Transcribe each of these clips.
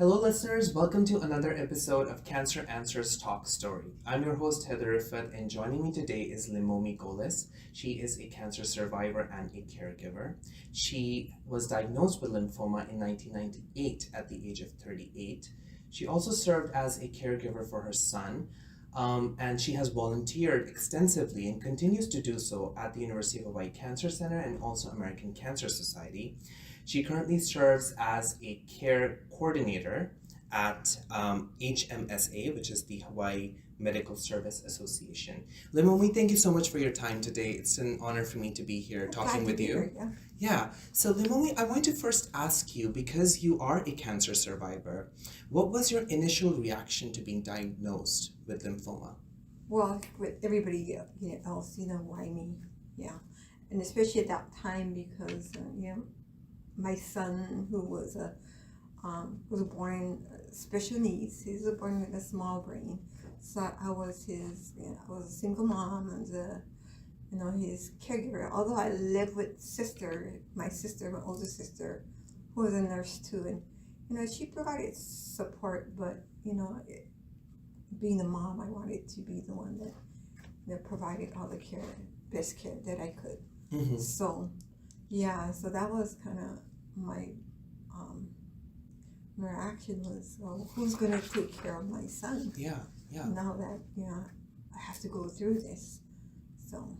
Hello, listeners. Welcome to another episode of Cancer Answers Talk Story. I'm your host, Heather Rifat, and joining me today is Leimomi Golis. She is a cancer survivor and a caregiver. She was diagnosed with lymphoma in 1998 at the age of 38. She also served as a caregiver for her son, and she has volunteered extensively and continues to do so at the University of Hawaii Cancer Center and also American Cancer Society. She currently serves as a care coordinator at HMSA, which is the Hawaii Medical Service Association. Leimomi, thank you so much for your time today. It's an honor for me to be here talking with you. Yeah. So Leimomi, I want to first ask you, because you are a cancer survivor, what was your initial reaction to being diagnosed with lymphoma? Well, with everybody else, why me? Yeah. And especially at that time because, my son, who was born special needs, he was born with a small brain. So I was I was a single mom and his caregiver. Although I lived with my older sister, who was a nurse too, and she provided support. But being the mom, I wanted to be the one that provided all the best care that I could. Mm-hmm. So that was kind of my reaction was, well, who's going to take care of my son? Yeah. Now that, I have to go through this. So.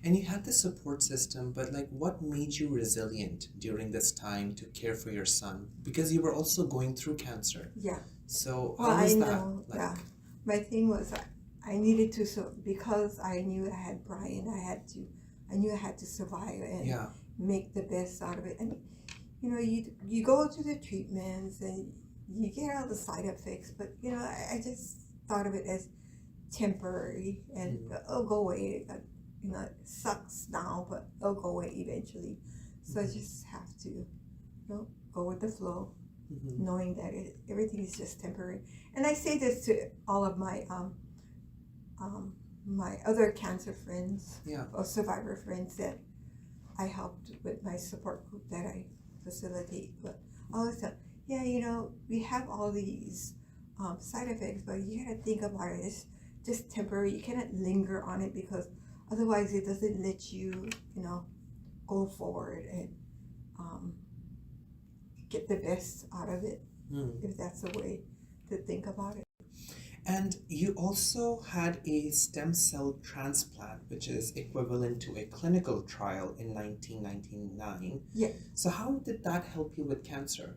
And you had the support system, but what made you resilient during this time to care for your son? Because you were also going through cancer. Yeah. So well, how was that? Yeah. My thing was I needed to, because I knew I had Brian, I knew I had to survive and make the best out of it. And you go to the treatments and you get all the side effects, but I just thought of it as temporary and it'll go away. It sucks now, but it'll go away eventually. So I just have to go with the flow, knowing that everything is just temporary. And I say this to all of my my other cancer friends or survivor friends that I helped with my support group that I facilitate. But all of a sudden, we have all these side effects, but you gotta think about it. It's just temporary. You cannot linger on it because otherwise it doesn't let you, go forward and get the best out of it, if that's a way to think about it. And you also had a stem cell transplant, which is equivalent to a clinical trial in 1999. Yeah. So how did that help you with cancer?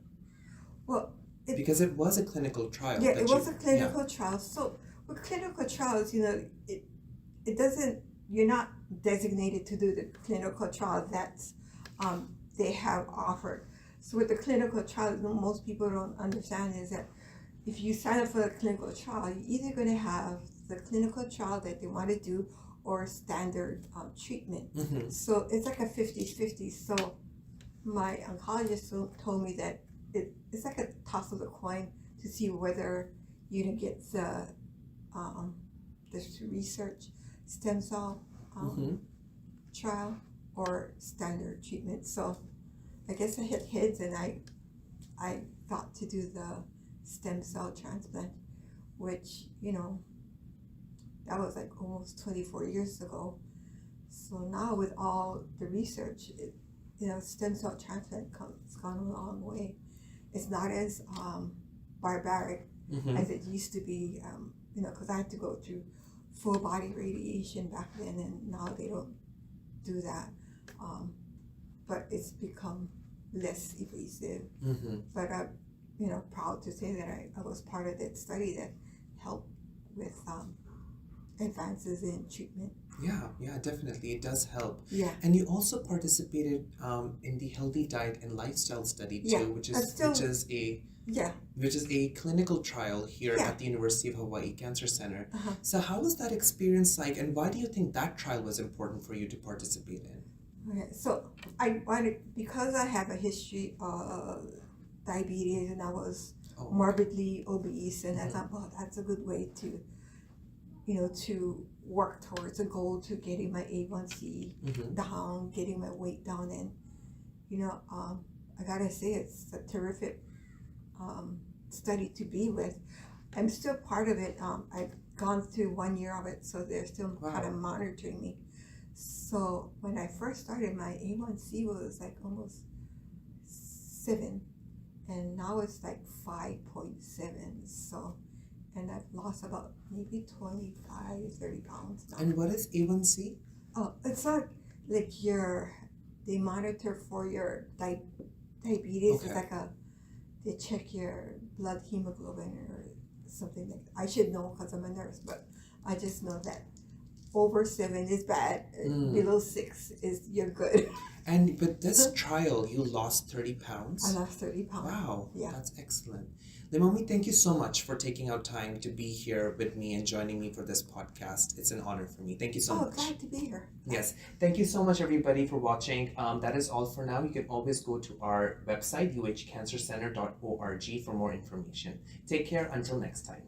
Well, because it was a clinical trial. Yeah, it was a clinical trial. So with clinical trials, it doesn't, you're not designated to do the clinical trial that they have offered. So with the clinical trial, most people don't understand is that if you sign up for a clinical trial, you're either going to have the clinical trial that they want to do or standard treatment. Mm-hmm. So it's like a 50-50. So my oncologist told me that it's like a toss of the coin to see whether you get the research stem cell trial or standard treatment. So I guess I hit heads and I thought to do the stem cell transplant, which that was like almost 24 years ago. So now with all the research, stem cell transplant has gone a long way. It's not as barbaric as it used to be, because I had to go through full body radiation back then, and now they don't do that. But it's become less invasive. But I'm proud to say that I was part of that study that helped with advances in treatment. Yeah, definitely. It does help. Yeah. And you also participated in the Healthy Diet and Lifestyle Study too, which is a clinical trial here at the University of Hawaii Cancer Center. So how was that experience like, and why do you think that trial was important for you to participate in? Okay, so I wanted, because I have a history of diabetes and I was morbidly obese, and I thought, well, that's a good way to to work towards a goal to getting my A1C down, getting my weight down, and I gotta say it's a terrific study to be with. I'm still part of it. I've gone through 1 year of it, so they're still kind of monitoring me. So when I first started, my A1C was like almost 7, and now it's like 5.7. So, and I've lost about maybe 25, 30 pounds now. And what is A1C? Oh, it's like they monitor for your diabetes. Okay. It's like they check your blood hemoglobin or something like that. I should know because I'm a nurse, but I just know that over 7 is bad. Below 6 is you're good. And but this trial, you lost 30 pounds? I lost 30 pounds. Wow, yeah. That's excellent. Leimomi, thank you so much for taking out time to be here with me and joining me for this podcast. It's an honor for me. Thank you so much. Oh, glad to be here. Yes. Thank you so much, everybody, for watching. That is all for now. You can always go to our website, uhcancercenter.org, for more information. Take care. Until next time.